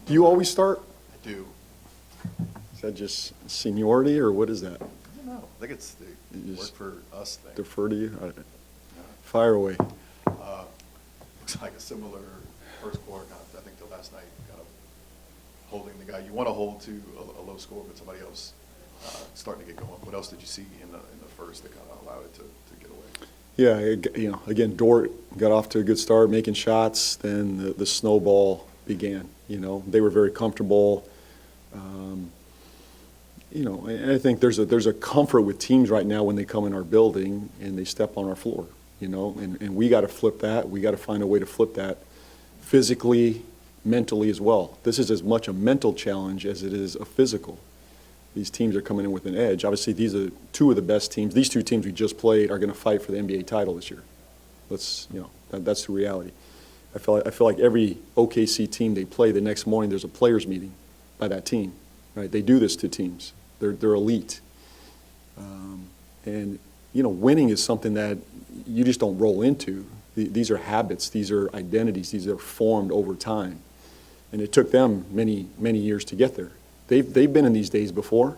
Do you always start? I do. Is that just seniority, or what is that? I don't know. I think it's the You work just for us thing. Defer to you? Fire away. Looks like a similar first quarter, kind of, I think, to last night, kind of holding the guy you want to hold to a low score, but somebody else starting to get going. What else did you see in the first that kind of allowed it to get away? Yeah, again, Dort got off to a good start, making shots. Then the snowball began. They were very comfortable. And I think there's a comfort with teams right now when they come in our building and they step on our floor. And we got to flip that. We got to find a way to flip that physically, mentally as well. This is as much a mental challenge as it is a physical. These teams are coming in with an edge. Obviously, these are two of the best teams. These two teams we just played are going to fight for the NBA title this year. That's the reality. I feel like every OKC team they play, the next morning there's a players meeting by that team. Right? They do this to teams. They're elite. And winning is something that you just don't roll into. These are habits. These are identities. These are formed over time. And it took them many, many years to get there. They've been in these days before,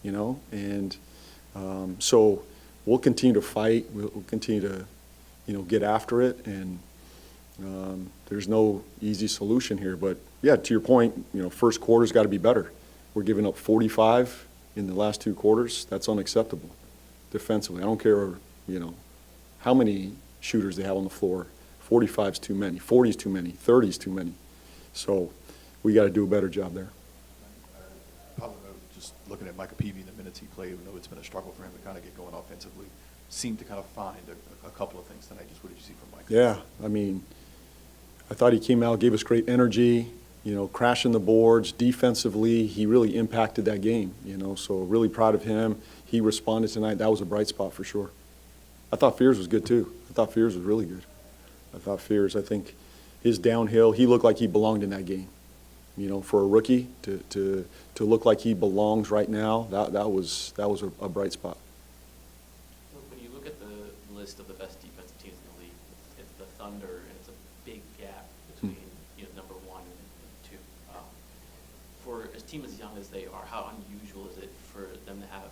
and so we'll continue to fight. We'll continue to, get after it. And there's no easy solution here. But, yeah, to your point, first quarter's got to be better. We're giving up 45 in the last two quarters. That's unacceptable defensively. I don't care, how many shooters they have on the floor. 45's too many. 40's too many. 30's too many. So we got to do a better job there. Probably just looking at Micah Peavy and the minutes he played, even though it's been a struggle for him to kind of get going offensively, seemed to kind of find a couple of things tonight. Just what did you see from Micah? Yeah, I thought he came out, gave us great energy, crashing the boards. Defensively, he really impacted that game, so really proud of him. He responded tonight. That was a bright spot for sure. I thought Fears was good too. I thought Fears was really good. I think his downhill, he looked like he belonged in that game. For a rookie to look like he belongs right now, that was a bright spot. When you look at the list of the best defensive teams in the league, it's the Thunder, and it's a big gap between number one and two. For a team as young as they are, how unusual is it for them to have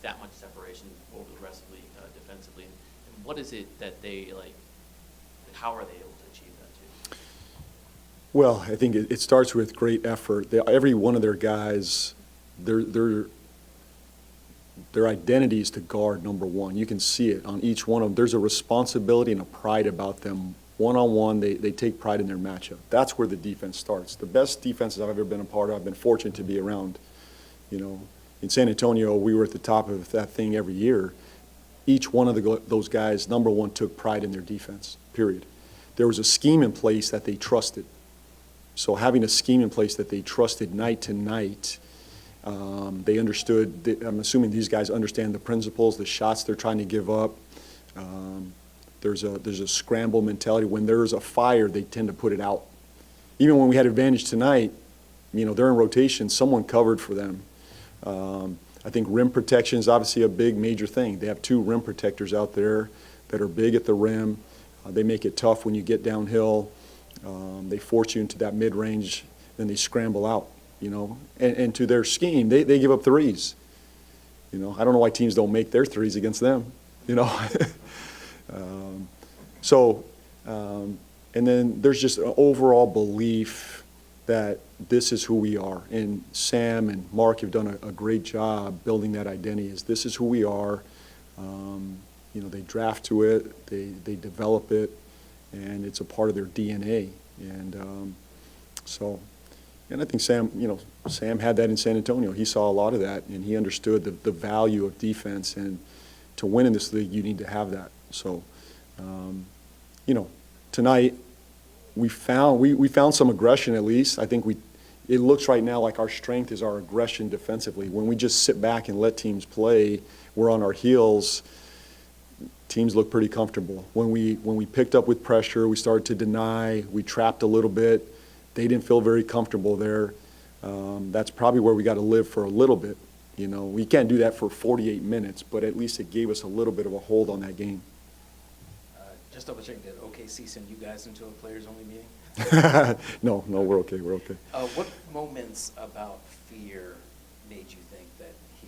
that much separation over the rest of the league defensively? And what is it that they like? How are they able to achieve that too? Well, I think it starts with great effort. Every one of their guys, their identity is to guard number one. You can see it on each one of them. There's a responsibility and a pride about them. One-on-one, they take pride in their matchup. That's where the defense starts. The best defenses I've ever been a part of, I've been fortunate to be around. In San Antonio, we were at the top of that thing every year. Each one of those guys, number one, took pride in their defense, period. There was a scheme in place that they trusted. So having a scheme in place that they trusted night to night, they understood. I'm assuming these guys understand the principles, the shots they're trying to give up. There's a scramble mentality. When there's a fire, they tend to put it out. Even when we had advantage tonight, they're in rotation. Someone covered for them. I think rim protection is obviously a big, major thing. They have two rim protectors out there that are big at the rim. They make it tough when you get downhill. They force you into that mid-range, then they scramble out, And to their scheme, they give up threes. I don't know why teams don't make their threes against them, And then there's just an overall belief that this is who we are. And Sam and Mark have done a great job building that identity. This is who we are. They draft to it, they develop it, and it's a part of their DNA. And and I think Sam had that in San Antonio. He saw a lot of that, and he understood the value of defense. And to win in this league, you need to have that. So, tonight we found some aggression at least. I think it looks right now like our strength is our aggression defensively. When we just sit back and let teams play, we're on our heels. Teams look pretty comfortable. When we picked up with pressure, we started to deny, we trapped a little bit. They didn't feel very comfortable there. That's probably where we got to live for a little bit. We can't do that for 48 minutes, but at least it gave us a little bit of a hold on that game. Just double checking, did OKC send you guys into a players-only meeting? No, we're okay, we're okay. What moments about fear made you think that he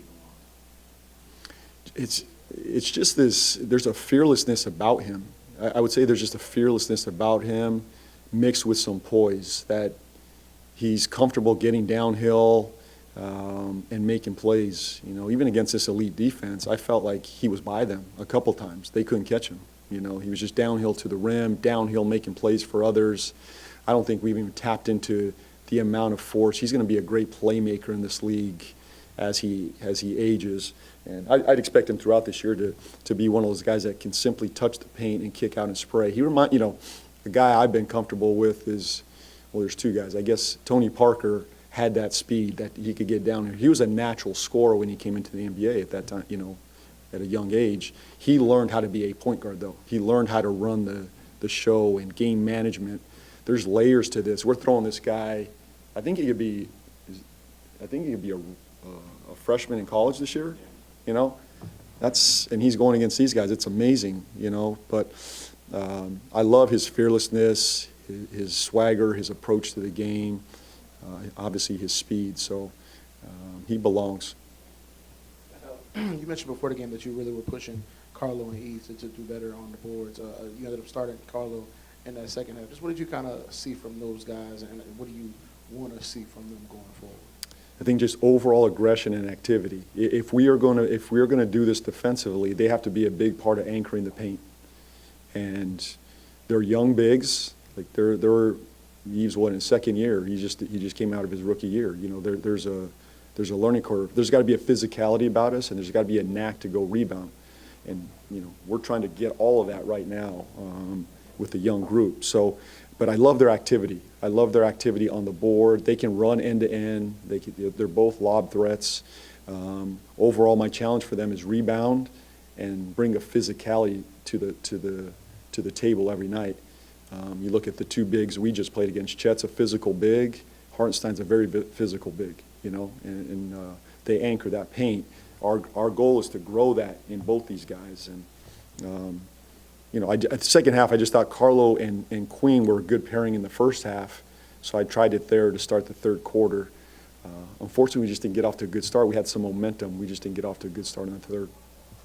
belonged? It's just this, there's a fearlessness about him. I would say there's just a fearlessness about him mixed with some poise, that he's comfortable getting downhill and making plays. You know, even against this elite defense, I felt like he was by them a couple times. They couldn't catch him. You know, he was just downhill to the rim, downhill making plays for others. I don't think we've even tapped into the amount of force. He's going to be a great playmaker in this league as he ages. And I'd expect him throughout this year to be one of those guys that can simply touch the paint and kick out and spray. You know, the guy I've been comfortable with is, well, there's two guys. I guess Tony Parker had that speed that he could get down here. He was a natural scorer when he came into the NBA at that time, you know, at a young age. He learned how to be a point guard, though. He learned how to run the show and game management. There's layers to this. We're throwing this guy. I think he could be a freshman in college this year. You know, and he's going against these guys. It's amazing, you know. But I love his fearlessness, his swagger, his approach to the game. Obviously, his speed. So he belongs. You mentioned before the game that you really were pushing Carlo and East to do better on the boards. You ended up starting Carlo in that second half. Just what did you kind of see from those guys, and what do you want to see from them going forward? I think just overall aggression and activity. If we are going to do this defensively, they have to be a big part of anchoring the paint. And they're young bigs. Like Yves, what, in his second year? He just came out of his rookie year. You know, there's a learning curve. There's got to be a physicality about us, and there's got to be a knack to go rebound. And you know, we're trying to get all of that right now with the young group. So, but I love their activity. I love their activity on the board. They can run end to end. They're both lob threats. Overall, my challenge for them is rebound and bring a physicality to the table every night. You look at the two bigs we just played against. Chet's a physical big. Hartenstein's a very physical big. You know, and they anchor that paint. Our goal is to grow that in both these guys. And you know, at the second half, I just thought Carlo and Queen were a good pairing in the first half, so I tried it there to start the third quarter. Unfortunately, we just didn't get off to a good start. We had some momentum. We just didn't get off to a good start in the third.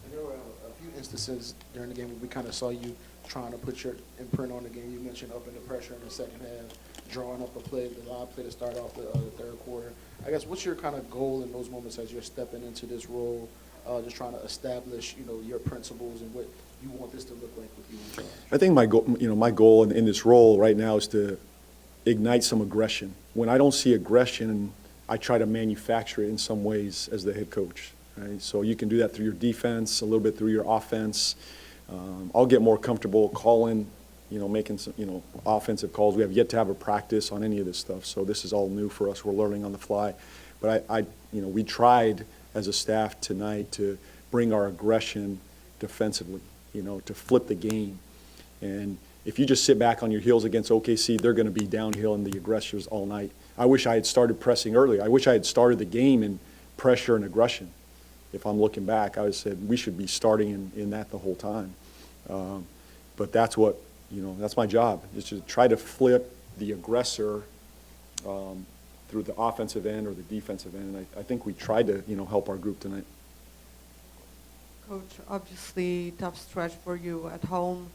And there were a few instances during the game where we kind of saw you trying to put your imprint on the game. You mentioned up in the pressure in the second half, drawing up a play, the lob play to start off the third quarter. I guess what's your kind of goal in those moments as you're stepping into this role, just trying to establish, you know, your principles and what you want this to look like with you in charge? I think my goal in this role right now is to ignite some aggression. When I don't see aggression, I try to manufacture it in some ways as the head coach. Right? So you can do that through your defense, a little bit through your offense. I'll get more comfortable calling, you know, making some, you know, offensive calls. We have yet to have a practice on any of this stuff, so this is all new for us. We're learning on the fly. But you know, we tried as a staff tonight to bring our aggression defensively, you know, to flip the game. And if you just sit back on your heels against OKC, they're going to be downhill in the aggressors all night. I wish I had started pressing earlier. I wish I had started the game in pressure and aggression. If I'm looking back, I would have said we should be starting in that the whole time. But that's what, you know, that's my job, is to try to flip the aggressor through the offensive end or the defensive end. And I think we tried to, you know, help our group tonight. Coach, obviously tough stretch for you at home.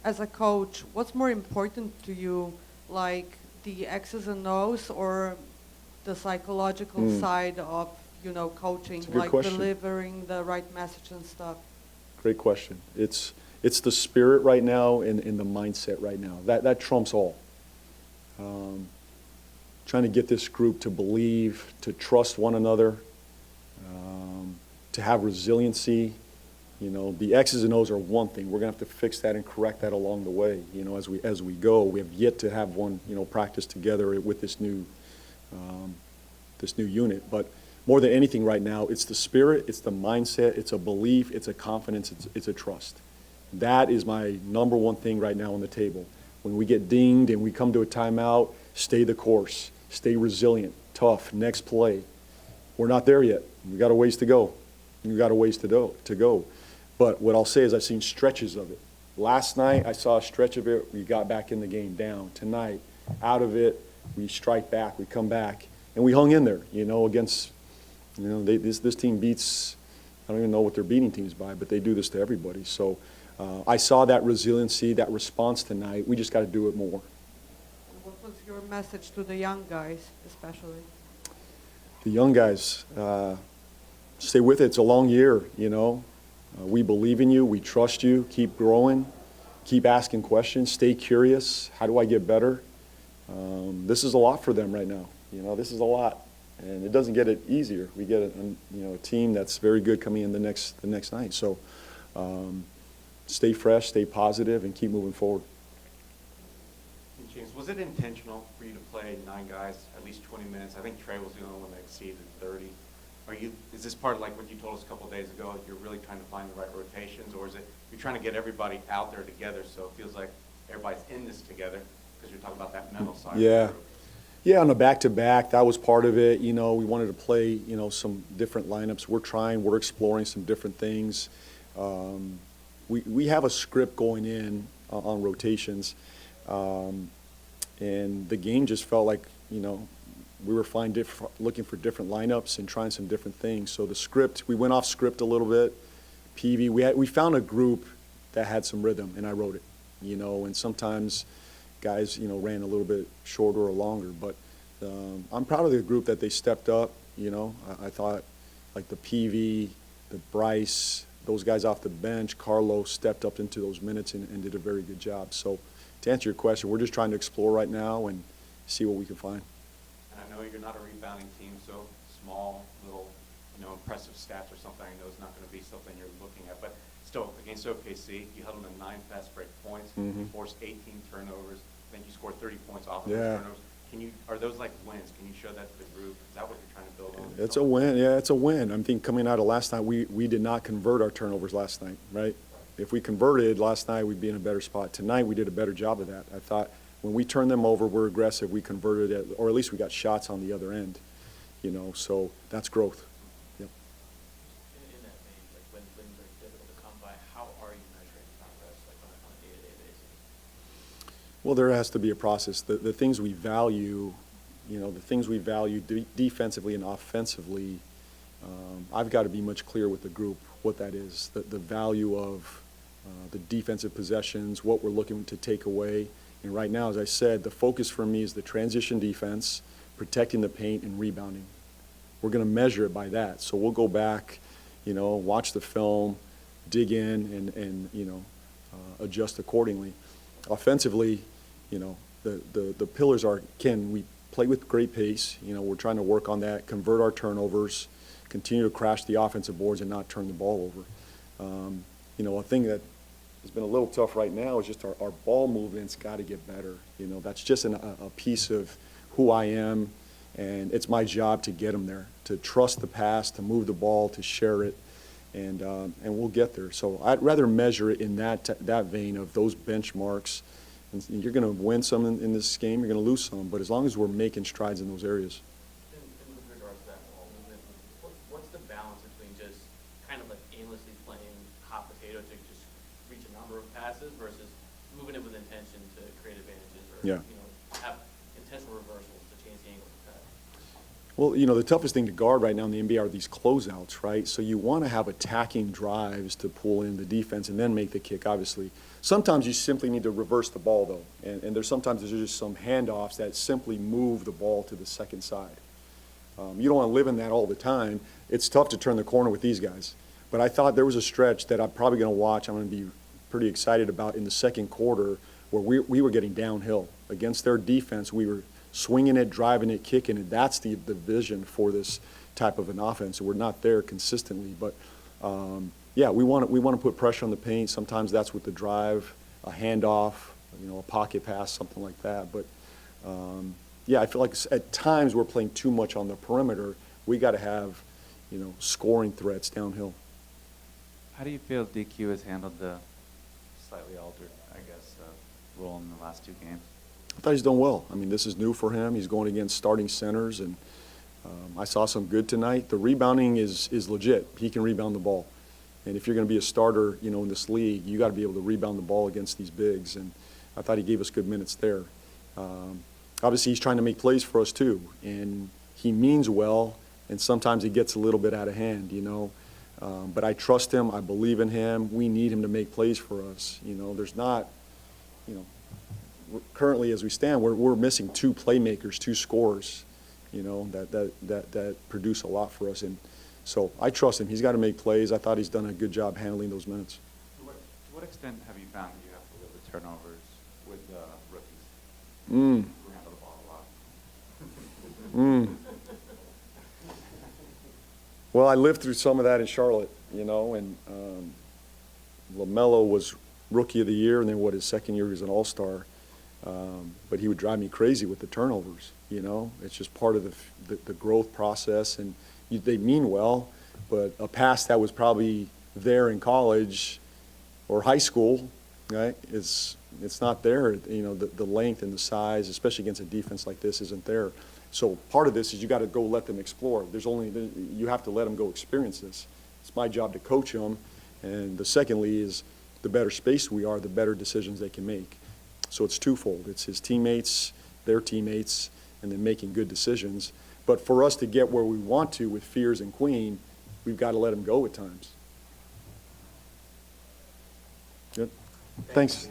As a coach, what's more important to you, like the X's and O's or the psychological side of, you know, coaching, like question. delivering the right message and stuff? Great question. It's the spirit right now and the mindset right now. That trumps all. Trying to get this group to believe, to trust one another, to have resiliency. You know, the X's and O's are one thing. We're going to have to fix that and correct that along the way. You know, as we go, we have yet to have one, you know, practice together with this new unit. But more than anything right now, it's the spirit, it's the mindset, it's a belief, it's a confidence, it's a trust. That is my number one thing right now on the table. When we get dinged and we come to a timeout, stay the course, stay resilient, tough, next play. We're not there yet. We've got a ways to go. We've got a ways to go. But what I'll say is I've seen stretches of it Last night, I saw a stretch of it, we got back in the game down. Tonight, out of it, we strike back, we come back, and we hung in there, against, this team beats, I don't even know what they're beating teams by, but they do this to everybody. So I saw that resiliency, that response tonight. We just got to do it more. What was your message to the young guys, especially? The young guys, stay with it. It's a long year, we believe in you. We trust you. Keep growing. Keep asking questions. Stay curious. How do I get better? This is a lot for them right now. This is a lot. And it doesn't get it easier. We get a team that's very good coming in the next night. So stay fresh, stay positive, and keep moving forward. James, was it intentional for you to play 9 guys at least 20 minutes? I think Trey was the only one that exceeded 30. Is this part of like what you told us a couple of days ago? You're really trying to find the right rotations, or is it you're trying to get everybody out there together so it feels like everybody's in this together? Because you're talking about that mental side. Yeah. Of the group. Yeah, on the back-to-back, that was part of it. We wanted to play, some different lineups. We're exploring some different things. We have a script going in on rotations, and the game just felt like, we were looking for different lineups and trying some different things. So the script, we went off script a little bit. PV, we found a group that had some rhythm, and I wrote it, and sometimes guys, ran a little bit shorter or longer. But I'm proud of the group that they stepped up. I thought like the PV, the Bryce, those guys off the bench, Carlos stepped up into those minutes and did a very good job. So to answer your question, we're just trying to explore right now and see what we can find. And I know you're not a rebounding team, so small, little, impressive stats or something I know is not going to be something you're looking at. But still, against OKC, you held them to 9 fast break points. Mhm. You forced 18 turnovers. I think you scored 30 points off of Yeah. those turnovers. Are those like wins? Can you show that to the group? Is that what you're trying to build on? It's a win. Yeah, it's a win. I think coming out of last night, we did not convert our turnovers last night, right? If we converted last night, we'd be in a better spot. Tonight, we did a better job of that. I thought when we turned them over, we're aggressive. We converted it, or at least we got shots on the other end, so that's growth. Yep. In that vein, like when wins are difficult to come by, how are you measuring progress, like on a day-to-day basis? Well, there has to be a process. The things we value, defensively and offensively, I've got to be much clearer with the group what that is, the value of the defensive possessions, what we're looking to take away. And right now, as I said, the focus for me is the transition defense, protecting the paint, and rebounding. We're going to measure it by that. So we'll go back, watch the film, dig in, and adjust accordingly. Offensively, the pillars are, we play with great pace. We're trying to work on that, convert our turnovers, continue to crash the offensive boards and not turn the ball over. A thing that has been a little tough right now is just our ball movement's got to get better. That's just a piece of who I am, and it's my job to get them there, to trust the pass, to move the ball, to share it, and we'll get there. So I'd rather measure it in that vein of those benchmarks. And you're going to win some in this game, you're going to lose some, but as long as we're making strides in those areas. And with regards to that ball movement, what's the balance between just kind of like aimlessly playing hot potato to just reach a number of passes versus moving it with intention to create advantages or Yeah. have intentional reversals to change the angle of the pass? Well, the toughest thing to guard right now in the NBA are these closeouts, right? So you want to have attacking drives to pull in the defense and then make the kick, obviously. Sometimes you simply need to reverse the ball, though. And there's just some handoffs that simply move the ball to the second side. You don't want to live in that all the time. It's tough to turn the corner with these guys. But I thought there was a stretch that I'm probably going to watch. I'm going to be pretty excited about in the second quarter where we were getting downhill. Against their defense, we were swinging it, driving it, kicking it. That's the vision for this type of an offense. We're not there consistently, but yeah, we want to put pressure on the paint. Sometimes that's with the drive, a handoff, a pocket pass, something like that. But yeah, I feel like at times we're playing too much on the perimeter. We got to have, scoring threats downhill. How do you feel DQ has handled the slightly altered, role in the last 2 games? I thought he's done well. I mean, this is new for him. He's going against starting centers, and I saw some good tonight. The rebounding is legit. He can rebound the ball. And if you're going to be a starter, in this league, you got to be able to rebound the ball against these bigs. And I thought he gave us good minutes there. Obviously, he's trying to make plays for us too, and he means well. And sometimes he gets a little bit out of hand, But I trust him. I believe in him. We need him to make plays for us. There's not, currently as we stand, we're missing two playmakers, two scorers, that produce a lot for us. And so I trust him. He's got to make plays. I thought he's done a good job handling those minutes. To what extent have you found that you have to live with turnovers with rookies? Mm. Who handle the ball a lot? Mm. Well, I lived through some of that in Charlotte, and LaMelo was Rookie of the Year, and then his second year he was an All-Star. But he would drive me crazy with the turnovers, It's just part of the growth process, and they mean well, but a pass that was probably there in college or high school, right, it's not there. The length and the size, especially against a defense like this, isn't there. So part of this is you got to go let them explore. You have to let them go experience this. It's my job to coach them, and the secondly is the better space we are, the better decisions they can make. So it's twofold. It's his teammates, their teammates, and then making good decisions. But for us to get where we want to with Fears and Queen, we've got to let them go at times. Good. Thanks.